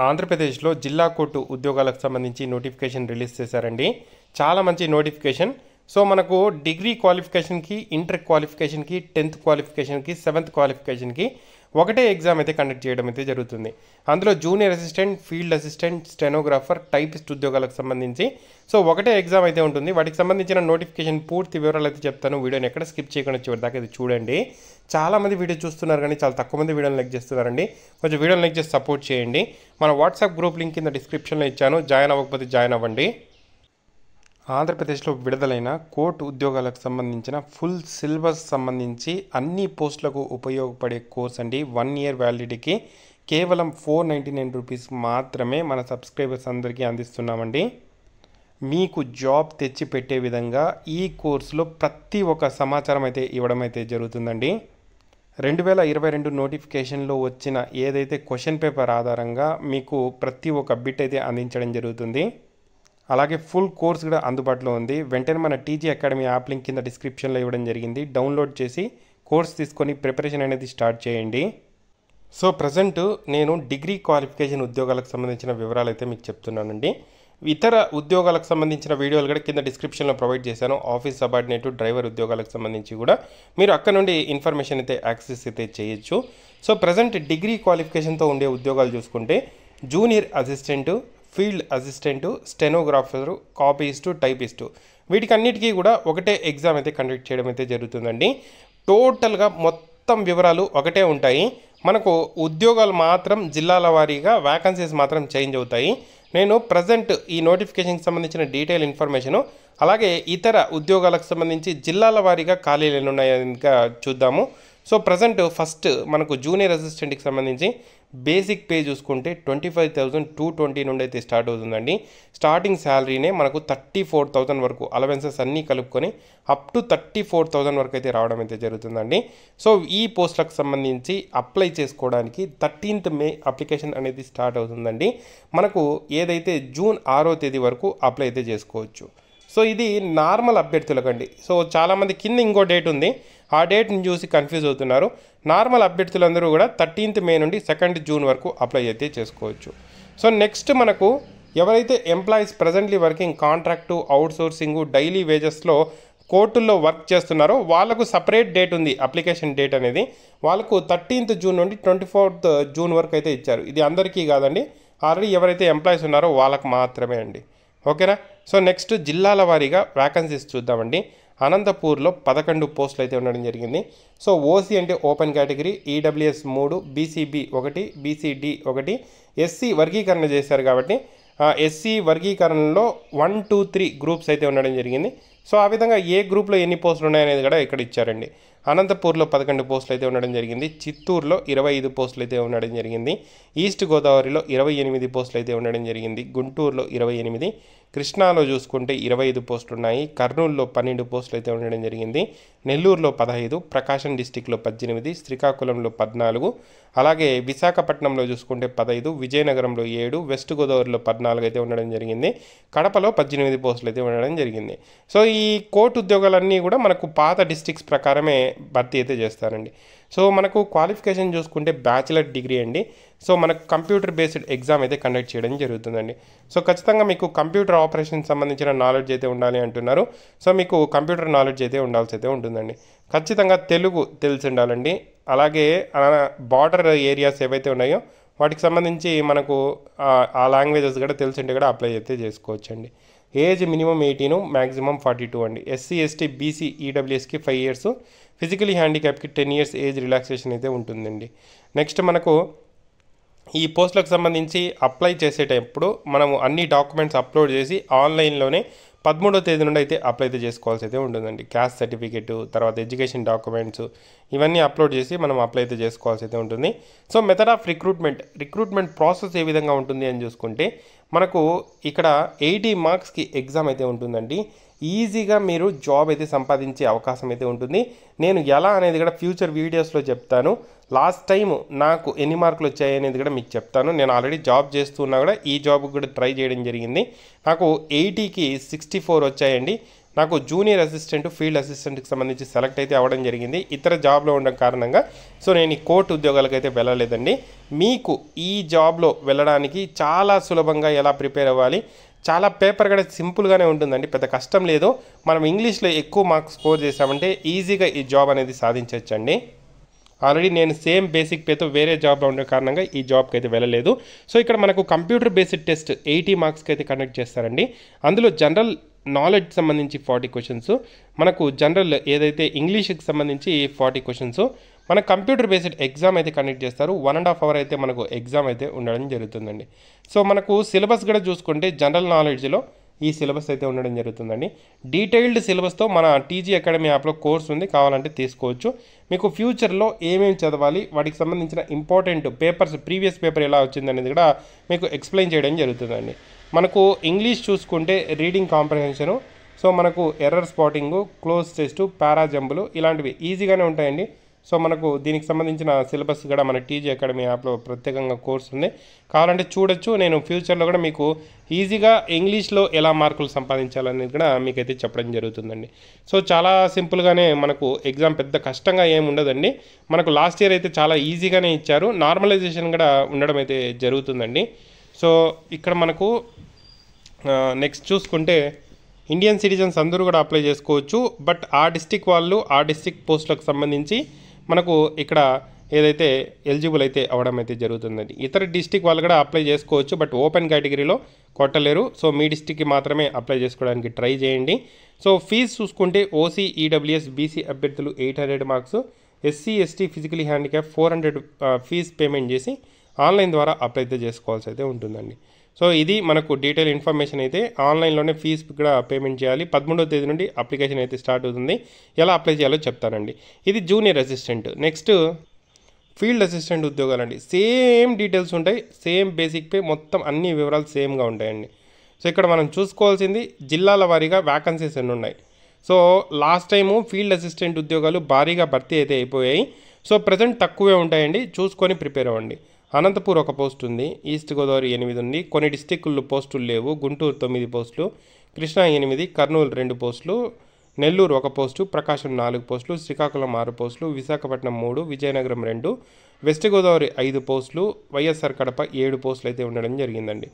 ఆంధ్రప్రదేశ్లో జిల్లా కోర్టు ఉద్యోగాలకు సంబంధించి నోటిఫికేషన్ రిలీజ్ చేశారండి. చాలా మంచి నోటిఫికేషన్. సో మనకు డిగ్రీ క్వాలిఫికేషన్కి, ఇంటర్ క్వాలిఫికేషన్కి, 10th క్వాలిఫికేషన్కి, 7th క్వాలిఫికేషన్కి ఒకటే ఎగ్జామ్ అయితే కండక్ట్ చేయడం అయితే జరుగుతుంది. అందులో junior assistant, field assistant, stenographer, typist ఉద్యోగాలకు సంబంధించి సో ఒకటే ఎగ్జామ్ అయితే ఉంటుంది. వాటికి సంబంధించిన నోటిఫికేషన్ పూర్తి వివరాలు అయితే చెప్తాను. వీడియోని ఎక్కడ స్కిప్ చేయకుండా చివరి దాకా అయితే చూడండి. చాలామంది వీడియో చూస్తున్నారు కానీ చాలా తక్కువ మంది వీడియోని లైక్ చేస్తున్నారండి. కొంచెం వీడియోని లైక్ చేసి సపోర్ట్ చేయండి. మన వాట్సాప్ గ్రూప్ లింక్ కింద డిస్క్రిప్షన్లో ఇచ్చాను. జాయిన్ అవ్వకపోతే జాయిన్ అవ్వండి. ఆంధ్రప్రదేశ్లో విడుదలైన కోర్టు ఉద్యోగాలకు సంబంధించిన ఫుల్ సిలబస్ సంబంధించి అన్ని పోస్టులకు ఉపయోగపడే కోర్స్ అండి. 1 year వ్యాలిడిటీకి కేవలం 499 రూపీస్ మాత్రమే మన సబ్స్క్రైబర్స్ అందరికీ అందిస్తున్నామండి. మీకు జాబ్ తెచ్చి పెట్టే విధంగా ఈ కోర్సులో ప్రతి ఒక్క సమాచారం అయితే ఇవ్వడం అయితే జరుగుతుందండి. 2022 నోటిఫికేషన్లో వచ్చిన ఏదైతే క్వశ్చన్ పేపర్ ఆధారంగా మీకు ప్రతి ఒక్క బిట్ అయితే అందించడం జరుగుతుంది. అలాగే ఫుల్ కోర్స్ కూడా అందుబాటులో ఉంది. వెంటనే మన టీజీ అకాడమీ యాప్ లింక్ కింద డిస్క్రిప్షన్లో ఇవ్వడం జరిగింది. డౌన్లోడ్ చేసి కోర్స్ తీసుకొని ప్రిపరేషన్ అనేది స్టార్ట్ చేయండి. సో ప్రజెంట్ నేను డిగ్రీ క్వాలిఫికేషన్ ఉద్యోగాలకు సంబంధించిన వివరాలు అయితే మీకు చెప్తున్నానండి. ఇతర ఉద్యోగాలకు సంబంధించిన వీడియోలు కూడా కింద డిస్క్రిప్షన్లో ప్రొవైడ్ చేశాను. ఆఫీస్ సబార్డినేట్, డ్రైవర్ ఉద్యోగాలకు సంబంధించి కూడా మీరు అక్కడ నుండి ఇన్ఫర్మేషన్ అయితే యాక్సెస్ అయితే చేయొచ్చు. సో ప్రజెంట్ డిగ్రీ క్వాలిఫికేషన్తో ఉండే ఉద్యోగాలు చూసుకుంటే junior assistant, field assistant, stenographer, copyist, typist వీటికన్నిటికీ కూడా ఒకటే ఎగ్జామ్ అయితే కండక్ట్ చేయడం అయితే జరుగుతుందండి. టోటల్గా మొత్తం వివరాలు ఒకటే ఉంటాయి. మనకు ఉద్యోగాలు మాత్రం జిల్లాల వారీగా వ్యాకన్సీస్ మాత్రం చేంజ్ అవుతాయి. నేను ప్రజెంట్ ఈ నోటిఫికేషన్కి సంబంధించిన డీటెయిల్ ఇన్ఫర్మేషను అలాగే ఇతర ఉద్యోగాలకు సంబంధించి జిల్లాల వారీగా ఖాళీలు ఎన్ని ఉన్నాయో ఇంకా చూద్దాము. సో ప్రజెంట్ ఫస్ట్ మనకు జూనియర్ అసిస్టెంట్కి సంబంధించి బేసిక్ పే చూసుకుంటే 25,220 నుండి అయితే స్టార్ట్ అవుతుందండి. స్టార్టింగ్ శాలరీనే మనకు 34,000 వరకు అలవెన్సెస్ అన్నీ కలుపుకొని అప్ టు 34,000 వరకు అయితే రావడం అయితే జరుగుతుందండి. సో ఈ పోస్టులకు సంబంధించి అప్లై చేసుకోవడానికి 13th May అప్లికేషన్ అనేది స్టార్ట్ అవుతుందండి. మనకు ఏదైతే జూన్ 6వ తేదీ వరకు అప్లై అయితే చేసుకోవచ్చు. సో ఇది నార్మల్ అభ్యర్థులకండి. సో చాలామంది కింద ఇంకో డేట్ ఉంది, ఆ డేట్ని చూసి కన్ఫ్యూజ్ అవుతున్నారు. నార్మల్ అభ్యర్థులందరూ కూడా 13th May నుండి 2nd June వరకు అప్లై అయితే చేసుకోవచ్చు. సో నెక్స్ట్ మనకు ఎవరైతే employees presently working contract, outsourcing, daily వేజెస్లో కోర్టుల్లో వర్క్ చేస్తున్నారో వాళ్ళకు సపరేట్ డేట్ ఉంది. అప్లికేషన్ డేట్ అనేది వాళ్ళకు 13th June నుండి 24th June వరకు అయితే ఇచ్చారు. ఇది అందరికీ కాదండి, ఆల్రెడీ ఎవరైతే ఎంప్లాయీస్ ఉన్నారో వాళ్ళకు మాత్రమే అండి. ఓకేనా. సో నెక్స్ట్ జిల్లాల వారీగా వ్యాకన్సీస్ చూద్దామండి. అనంతపూర్లో 11 పోస్టులు అయితే ఉండడం జరిగింది. సో ఓసీ అంటే open category, EWS 3, BCB 1, BCD 1, SC వర్గీకరణ చేశారు కాబట్టి ఎస్సీ వర్గీకరణలో 1, 2, 3 గ్రూప్స్ అయితే ఉండడం జరిగింది. సో ఆ విధంగా ఏ గ్రూప్లో ఎన్ని పోస్టులు ఉన్నాయనేది కూడా ఇక్కడ ఇచ్చారండి. అనంతపూర్లో 11 పోస్టులు అయితే ఉండడం జరిగింది. చిత్తూరులో 25 పోస్టులు అయితే ఉండడం జరిగింది. ఈస్ట్ గోదావరిలో 28 పోస్టులు అయితే ఉండడం జరిగింది. గుంటూరులో 28, కృష్ణాలో చూసుకుంటే 25 పోస్టులు ఉన్నాయి. కర్నూలులో 12 పోస్టులు అయితే ఉండడం జరిగింది. నెల్లూరులో 15, ప్రకాశం డిస్టిక్లో 18, శ్రీకాకుళంలో 14, అలాగే విశాఖపట్నంలో చూసుకుంటే 15, విజయనగరంలో 7, వెస్ట్ గోదావరిలో 14 అయితే ఉండడం జరిగింది. కడపలో 18 పోస్టులు అయితే ఉండడం జరిగింది. సో ఈ కోర్టు ఉద్యోగాలన్నీ కూడా మనకు పాత డిస్ట్రిక్ట్స్ ప్రకారమే భర్తీ అయితే చేస్తారండి. సో మనకు క్వాలిఫికేషన్ చూసుకుంటే బ్యాచిలర్ డిగ్రీ అండి. సో మనకు కంప్యూటర్ బేస్డ్ ఎగ్జామ్ అయితే కండక్ట్ చేయడం జరుగుతుందండి. సో ఖచ్చితంగా మీకు కంప్యూటర్ ఆపరేషన్ సంబంధించిన నాలెడ్జ్ అయితే ఉండాలి అంటున్నారు. సో మీకు కంప్యూటర్ నాలెడ్జ్ అయితే ఉండాల్సి అయితే ఉంటుందండి. ఖచ్చితంగా తెలుగు తెలిసి ఉండాలండి. అలాగే బార్డర్ ఏరియాస్ ఏవైతే ఉన్నాయో వాటికి సంబంధించి మనకు ఆ లాంగ్వేజెస్ కూడా తెలిసి ఉంటే కూడా అప్లై అయితే చేసుకోవచ్చండి. ఏజ్ మినిమం 18, మ్యాక్సిమం 42 అండి. ఎస్సీ, ఎస్టీ, బీసీ, ఈడబ్ల్యూఎస్కి 5 years, ఫిజికలీ హ్యాండిక్యాప్కి 10 years ఏజ్ రిలాక్సేషన్ అయితే ఉంటుందండి. నెక్స్ట్ మనకు ఈ పోస్టులకు సంబంధించి అప్లై చేసేటప్పుడు మనము అన్ని డాక్యుమెంట్స్ అప్లోడ్ చేసి ఆన్లైన్లోనే 13వ తేదీ నుండి అయితే అప్లై అయితే చేసుకోవాల్సి అయితే ఉంటుందండి. క్యాస్ట్ సర్టిఫికేట్, తర్వాత ఎడ్యుకేషన్ డాక్యుమెంట్స్ ఇవన్నీ అప్లోడ్ చేసి మనం అప్లై అయితే చేసుకోవాల్సి అయితే ఉంటుంది. So method of recruitment process ఏ విధంగా ఉంటుంది అని చూసుకుంటే మనకు ఇక్కడ 80 మార్క్స్కి ఎగ్జామ్ అయితే ఉంటుందండి. ఈజీగా మీరు జాబ్ అయితే సంపాదించే అవకాశం అయితే ఉంటుంది. నేను ఎలా అనేది కూడా ఫ్యూచర్ వీడియోస్లో చెప్తాను. లాస్ట్ టైం నాకు ఎన్ని మార్కులు వచ్చాయి అనేది కూడా మీకు చెప్తాను. నేను ఆల్రెడీ జాబ్ చేస్తున్నా కూడా ఈ జాబ్కి కూడా ట్రై చేయడం జరిగింది. నాకు 80కి 64 వచ్చాయండి. నాకు జూనియర్ అసిస్టెంట్ ఫీల్డ్ అసిస్టెంట్కి సంబంధించి సెలెక్ట్ అయితే అవ్వడం జరిగింది ఇతర జాబ్లో ఉండడం కారణంగా. సో నేను ఈ కోర్టు ఉద్యోగాలకు అయితే వెళ్ళలేదండి. మీకు ఈ జాబ్లో వెళ్ళడానికి చాలా సులభంగా ఎలా ప్రిపేర్ అవ్వాలి, చాలా పేపర్ కూడా సింపుల్గానే ఉంటుందండి, పెద్ద కష్టం లేదు. మనం ఇంగ్లీష్లో ఎక్కువ మార్క్స్ స్కోర్ చేసామంటే ఈజీగా ఈ జాబ్ అనేది సాధించవచ్చండి. ఆల్రెడీ నేను సేమ్ బేసిక్ పేతో వేరే జాబ్లో ఉండే కారణంగా ఈ జాబ్కి అయితే వెళ్ళలేదు. సో ఇక్కడ మనకు కంప్యూటర్ బేస్డ్ టెస్ట్ 80 మార్క్స్కి అయితే కండక్ట్ చేస్తారండి. అందులో జనరల్ నాలెడ్జ్ సంబంధించి 40 క్వశ్చన్స్, మనకు జనరల్ ఏదైతే ఇంగ్లీష్కి సంబంధించి 40 క్వశ్చన్స్, మన కంప్యూటర్ బేస్డ్ ఎగ్జామ్ అయితే కండక్ట్ చేస్తారు. 1.5 అవర్ అయితే మనకు ఎగ్జామ్ అయితే ఉండడం జరుగుతుందండి. సో మనకు సిలబస్ కూడా చూసుకుంటే జనరల్ నాలెడ్జ్లో ఈ సిలబస్ అయితే ఉండడం జరుగుతుందండి. డీటెయిల్డ్ సిలబస్తో మన టీజీ అకాడమీ యాప్లో కోర్స్ ఉంది, కావాలంటే తీసుకోవచ్చు. మీకు ఫ్యూచర్లో ఏమేమి చదవాలి, వాటికి సంబంధించిన ఇంపార్టెంట్ పేపర్స్, ప్రీవియస్ పేపర్ ఎలా వచ్చింది అనేది కూడా మీకు ఎక్స్ప్లెయిన్ చేయడం జరుగుతుందండి. మనకు ఇంగ్లీష్ చూసుకుంటే రీడింగ్ కాంప్రహెన్షను, సో మనకు ఎర్రర్ స్పాటింగు, క్లోజ్ టెస్ట్, పారాజంబులు ఇలాంటివి ఈజీగానే ఉంటాయండి. సో మనకు దీనికి సంబంధించిన సిలబస్ కూడా మన టీజీ అకాడమీ యాప్లో ప్రత్యేకంగా కోర్స్ ఉంది, కావాలంటే చూడొచ్చు. నేను ఫ్యూచర్లో కూడా మీకు ఈజీగా ఇంగ్లీష్లో ఎలా మార్కులు సంపాదించాలనేది కూడా మీకైతే చెప్పడం జరుగుతుందండి. సో చాలా సింపుల్గానే మనకు ఎగ్జామ్ పెద్ద కష్టంగా ఏమి ఉండదండి. మనకు లాస్ట్ ఇయర్ అయితే చాలా ఈజీగానే ఇచ్చారు, నార్మలైజేషన్ కూడా ఉండడం అయితే జరుగుతుందండి. సో ఇక్కడ మనకు నెక్స్ట్ చూసుకుంటే ఇండియన్ సిటిజన్స్ అందరూ కూడా అప్లై చేసుకోవచ్చు. బట్ ఆ డిస్టిక్ వాళ్ళు ఆ డిస్టిక్ పోస్టులకు సంబంధించి మనకు ఇక్కడ ఏదైతే ఎలిజిబుల్ అయితే అవ్వడం అయితే జరుగుతుందండి. ఇతర డిస్టిక్ వాళ్ళు కూడా అప్లై చేసుకోవచ్చు, బట్ ఓపెన్ కేటగిరీలో కొట్టలేరు. సో మీ డిస్టిక్కి మాత్రమే అప్లై చేసుకోవడానికి ట్రై చేయండి. సో ఫీజు చూసుకుంటే ఓసీ, ఈడబ్ల్యూఎస్, బీసీ అభ్యర్థులు 800 marks, SC, ST, physically handicap 400 fee payment చేసి ఆన్లైన్ ద్వారా అప్లై అయితే చేసుకోవాల్సి అయితే ఉంటుందండి. సో ఇది మనకు డీటెయిల్ ఇన్ఫర్మేషన్ అయితే. ఆన్లైన్లోనే ఫీజు కూడా పేమెంట్ చేయాలి. 13వ తేదీ నుండి అప్లికేషన్ అయితే స్టార్ట్ అవుతుంది. ఎలా అప్లై చేయాలో చెప్తానండి. ఇది junior assistant. Next field assistant ఉద్యోగాలండి. సేమ్ డీటెయిల్స్ ఉంటాయి, సేమ్ బేసిక్ పే, మొత్తం అన్ని వివరాలు సేమ్గా ఉంటాయండి. సో ఇక్కడ మనం చూసుకోవాల్సింది జిల్లాల వారీగా వ్యాకన్సీస్ ఎన్ని ఉన్నాయి. So last time field assistant ఉద్యోగాలు భారీగా భర్తీ అయితే అయిపోయాయి. సో ప్రజెంట్ తక్కువే ఉంటాయండి, చూసుకొని ప్రిపేర్ అవ్వండి. అనంతపూర్ ఒక పోస్ట్ ఉంది, ఈస్ట్ గోదావరి 8 ఉంది, కొన్ని డిస్టిక్లు పోస్టులు లేవు. గుంటూరు 9 పోస్టులు, కృష్ణా 8, కర్నూలు 2 పోస్టులు, నెల్లూరు 1 పోస్టు, ప్రకాశం 4 పోస్టులు, శ్రీకాకుళం 6 పోస్టులు, విశాఖపట్నం 3, విజయనగరం 2, వెస్ట్ గోదావరి 5 పోస్టులు, వైఎస్ఆర్ కడప 7 పోస్టులు అయితే ఉండడం జరిగిందండి.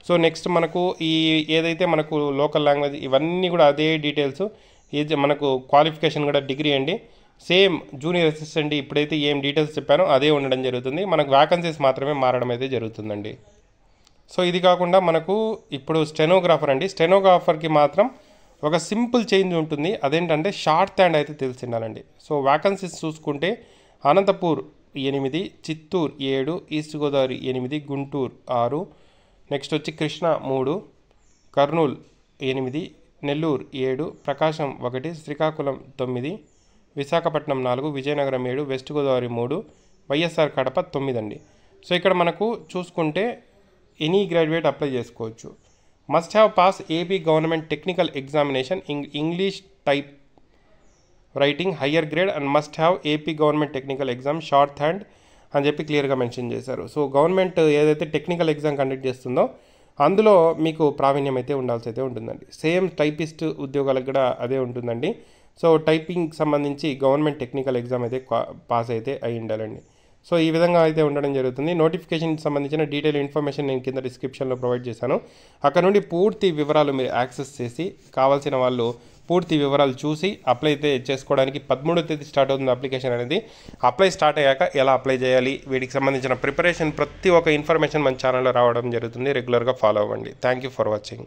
సో నెక్స్ట్ మనకు ఈ ఏదైతే మనకు లోకల్ లాంగ్వేజ్ ఇవన్నీ కూడా అదే డీటెయిల్స్. ఇది మనకు క్వాలిఫికేషన్ కూడా డిగ్రీ అండి, సేమ్ జూనియర్ అసిస్టెంట్ ఇప్పుడైతే ఏం డీటెయిల్స్ చెప్పానో అదే ఉండడం జరుగుతుంది. మనకు వ్యాకన్సీస్ మాత్రమే మారడం అయితే జరుగుతుందండి. సో ఇది కాకుండా మనకు ఇప్పుడు స్టెనోగ్రాఫర్ అండి. స్టెనోగ్రాఫర్కి మాత్రం ఒక సింపుల్ చేంజ్ ఉంటుంది, అదేంటంటే షార్ట్ హ్యాండ్ అయితే తెలిసి ఉండాలండి. సో వ్యాకన్సీస్ చూసుకుంటే అనంతపూర్ 8, చిత్తూరు 7, ఈస్ట్ గోదావరి 8, గుంటూరు 6, నెక్స్ట్ వచ్చి కృష్ణా 3, కర్నూలు 8, నెల్లూరు 7, ప్రకాశం 1, శ్రీకాకుళం 9, విశాఖపట్నం 4, విజయనగరం 7, వెస్ట్ గోదావరి 3, వైఎస్ఆర్ కడప 9 అండి. సో ఇక్కడ మనకు చూసుకుంటే ఎనీ గ్రాడ్యుయేట్ అప్లై చేసుకోవచ్చు. Must have pass AP government technical examination English type writing higher grade and must have AP government technical exam short hand అని చెప్పి క్లియర్గా మెన్షన్ చేశారు. సో గవర్నమెంట్ ఏదైతే టెక్నికల్ ఎగ్జామ్ కండక్ట్ చేస్తుందో అందులో మీకు ప్రావీణ్యం అయితే ఉండాల్సి అయితే ఉంటుందండి. సేమ్ టైపిస్ట్ ఉద్యోగాలకు కూడా అదే ఉంటుందండి. సో టైపింగ్ సంబంధించి గవర్నమెంట్ టెక్నికల్ ఎగ్జామ్ అయితే పాస్ అయితే అయి ఉండాలండి. సో ఈ విధంగా అయితే ఉండడం జరుగుతుంది. నోటిఫికేషన్కి సంబంధించిన డీటెయిల్ ఇన్ఫర్మేషన్ నేను కింద డిస్క్రిప్షన్లో ప్రొవైడ్ చేశాను. అక్కడ నుండి పూర్తి వివరాలు మీరు యాక్సెస్ చేసి కావాల్సిన వాళ్ళు పూర్తి వివరాలు చూసి అప్లై అయితే చేసుకోవడానికి 13వ తేదీ స్టార్ట్ అవుతుంది అప్లికేషన్ అనేది. అప్లై స్టార్ట్ అయ్యాక ఎలా అప్లై చేయాలి, వీటికి సంబంధించిన ప్రిపరేషన్ ప్రతి ఒక్క ఇన్ఫర్మేషన్ మన ఛానల్లో రావడం జరుగుతుంది. రెగ్యులర్గా ఫాలో అవ్వండి. Thank you for watching.